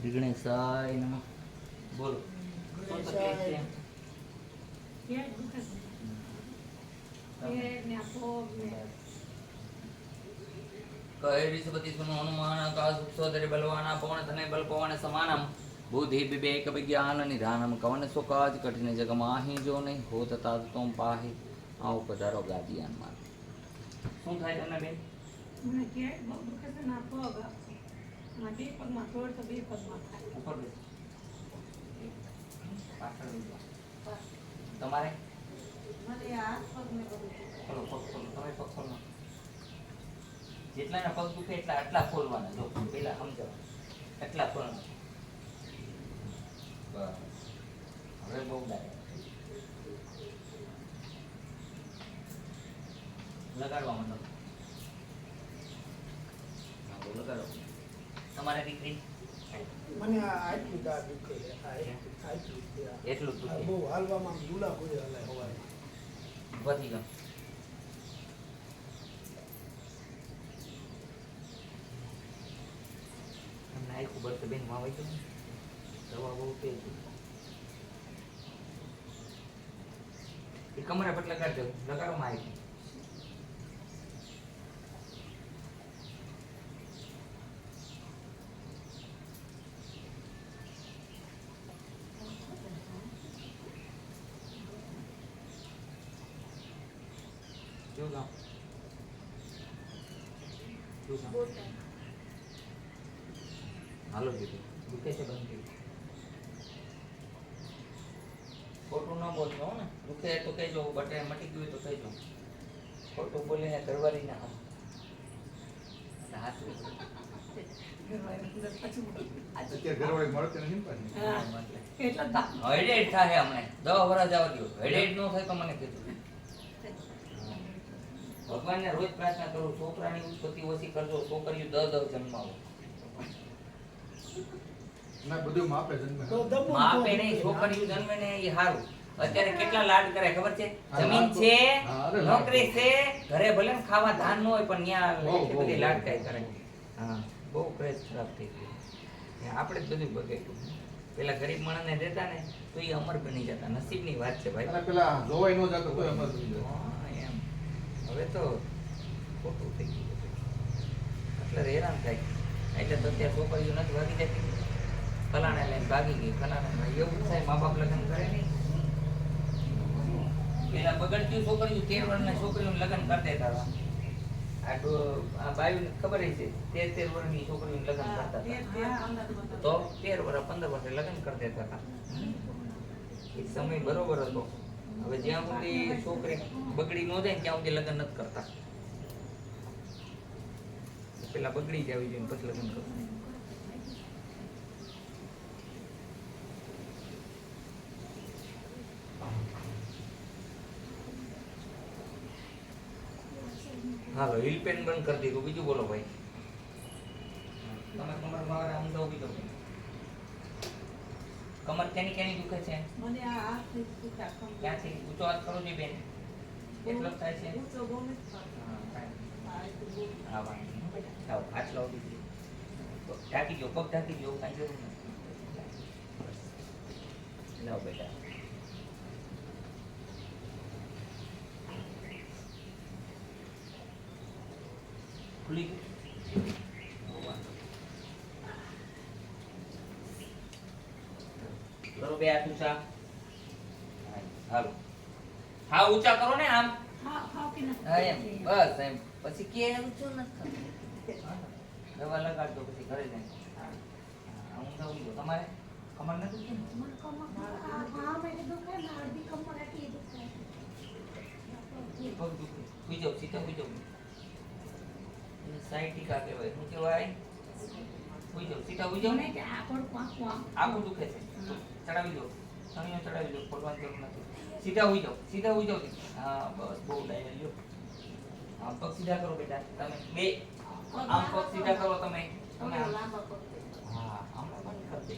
વિઘ્નેશાય નમઃ. બોલો. શું તકલીફ છે? કહે ऋषभति सुनो हनुमान आकाश सौदर्य बलवाना पवन धने बल पवन समानम बुद्धि विवेक विज्ञान निधानम कवन सो काज कठिन जग माही जो नहीं हो तथा तुम पाही आओ पधारो गादियान मार. શું થાય તમને બેન? મને કે બહુ દુખે છે ના પગ ના બે પગમાં થોડ તો બે પગમાં થાય. ઉપર બેસ. પાછળ બેસ. તમારે મને આ પગ ને બધું ખોલો પગ ખોલો. તમે પગ ખોલો. જેટલાના પગ દુખે એટલા આટલા ખોલવાના. જો પેલા સમજાવો એટલા ખોલવાના. બસ હવે બહુ ડાયરેક્ટ લગાડવા માંડો. લગાડો. તમારે દીકરી મને આટલું દાળ દુખે એટલું દુખે બહુ હાલવામાં ગુલા કોઈ હાલે હવાય વધી ગયો. નાયકું બરત બેન માં આવી ગયું. દવા બહુ તેજ એ કમરે પર લગાડજો. લગાડો માં આવી. જો ગામ જો ગામ હાલો દીદી દુખે છે બંધ કરી. ખોટું ન બોલજો ને. દુખે તો કહેજો. બટે મટી ગયું તો કહેજો. ખોટું બોલીને ઘરવાળી ના હાથ ઘરવાળી મળતી નથી ને પાછી. એટલા હેડેડ થાય હમણે 10 વર્ષ જવા દો. હેડેડ નો થાય તો મને કહેજો. ભગવાનને રોજ પ્રાર્થના કરું છોકરાની ઉત્પત્તિ ઓછી કરજો. છોકરીઓ 10 જન્માવો. ના બધું માપે જન્મે માપે નહીં. છોકરીઓ જન્મે ને એ સારું. અત્યારે કેટલા લાડ કરે ખબર છે? જમીન છે, નોકરી છે, ઘરે ભલે ને ખાવા ધાન ન હોય પણ ત્યાં એટલી બધી લાડકાઈ કરે. હા બહુ ક્રેઝ ખરાબ થઈ ગયું. આપણે જ બધું બગડ્યું. પેલા ગરીબ માણસને દેતા ને તો એ અમર બની જતા. નસીબની વાત છે ભાઈ. પેલા જોવાય ન જતો તો એમ એમ હવે તો ખોટું થઈ ગયું. એટલે હેરાન થાય. એટલે તો અત્યારે છોકરીઓ નથી ભાગી જતી. ફલાણા લઈને ભાગી ગઈ. ફલાણા એવું થાય. મા બાપ લગ્ન કરે નહીં. પેલા બગડતી છોકરીઓ 13 વર્ષની છોકરીઓને લગ્ન કરી દેતા હતા. આ બાયુને ખબર છે 13 વર્ષની છોકરીઓને લગ્ન કરતા હતા. તો 13 વર્ષ 15 વર્ષે લગ્ન કરી દેતા હતા. એ સમય બરોબર હતો. હવે જ્યાં સુધી છોકરી બગડી ન જાય ત્યાં સુધી લગ્ન નથી કરતા. પેલા બગડી જવી જોઈએ પછી લગ્ન કરવું. હાલો હિલ પેન બંધ કરી દીધું. બીજું બોલો ભાઈ. તમે કમર બહાર આમ તો બીજો કમર કેની કેની દુખે છે? મને આ હાથ દુખા કમ ક્યાંથી? ઊંચો હાથ કરો જી બેન. એટલો જ થાય છે. ઊંચો બહુ નથી થતો. હા વાંધો નહીં બેટા. લાવો હાથ લાવો દીધી. ઢાંકી દો. પગ ઢાંકી દો. કાંઈ જરૂર નથી. લાવો બેટા. ખુલી ગયું. કરો બે હાથ ઊંચા. હાલો હા ઊંચા કરો ને આમ. હા ફાકી નથી. હા એમ બસ એમ. પછી કે ઊંચું નથી થતું. દવા લગાડતો પછી ઘરે જાય. હા ઊંધા ઉડી ગયો. તમારે કમર નથી દુખતી ને? મને કમર આ મેં દુખે ને અડધી કમર એટલી દુખે. પગ દુખે. સુઈ જાઓ. સીધા સુઈ જાઓ. સાયટિકા કહેવાય. શું કહેવાય? સુઈ જાઓ. સીધા સુઈ જાઓ ને. મને કે આ પડકું આખું આમ આખું દુખે છે. ચડાવી દો. સણીઓ ચડાવી દો. ખોલવાની જરૂર નથી. સીધા સુઈ જાઓ. સીધા સુઈ જાઓ. હા બસ બહુ ડાયલ લ્યો. આમ પગ સીધા કરો બેટા. તમે બે આમ પગ સીધા કરો તમે. તમે આમ. લાંબા પગ. હા હમણાં બંધ કરી દે.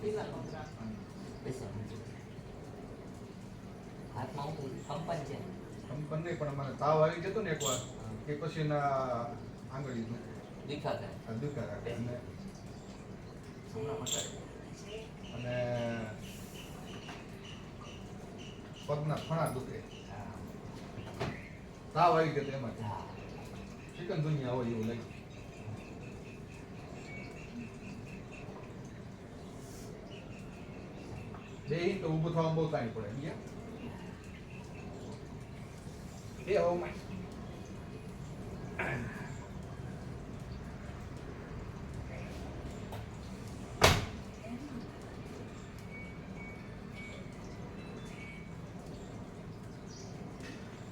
ઢીલા પગ રાખો. બેસો. હાથમાં હું કંપન છે કંપન નહીં પણ મને તાવ આવી જતો ને એકવાર કે પછી ના આંગળી દીખા કરે દુખા રાખે અને હમણાં મટાડી. અને પગના ફણા દુખે હા. તાવ આવી ગયો તો એમાં હા. ચિકન દુનિયા હોય એવું લાગ્યું બે તો ઊભું થવામાં બહુ તાણી પડે સમજ્યા? બે હવામાં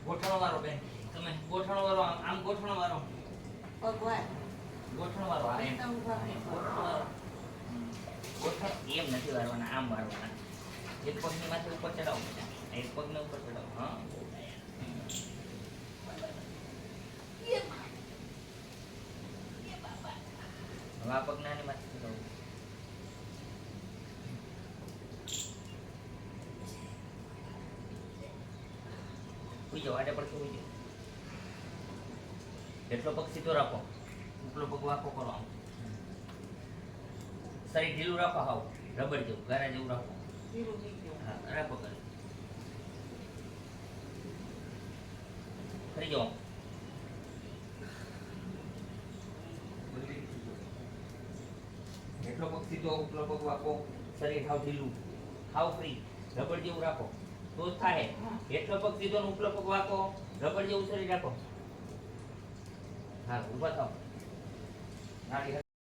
ગોઠણો વાળો બેન તમે ગોઠણો વાળો આમ ગોઠણો વાળો પગ વાય. ગોઠણો વાળો આ એમ. તો ઊભા રહે. ગોઠણો વાળો ગોઠણ એમ નથી વાળવાના આમ વાળવાના એક પગની માથે ઉપર ચડાવો એક પગને ઉપર ચડાવો હા હવે આ પગ નાની માથે ચડાવો ઉઈ જાઓ આડે પડતું ઉઈ જાઓ એટલો પગ સીધો રાખો ઉપલો પગ વાંકો કરો આમ શરીર ઢીલું રાખો હાવ રબર જેવું ગારા જેવું રાખો ધીરું નહીં કહેવાય. હા રાખો કરે ફરી જાઓ એટલો પગ સીધો ઉપલો પગ વાંકો શરીર હાવ ઢીલું હાવ ફ્રી રબર જેવું રાખો તો જ થાય એટલો પગ સીધો ને ઉપલો પગ વાંકો રબર જેવું શરીર રાખો હા ઊભા થાવ નાડી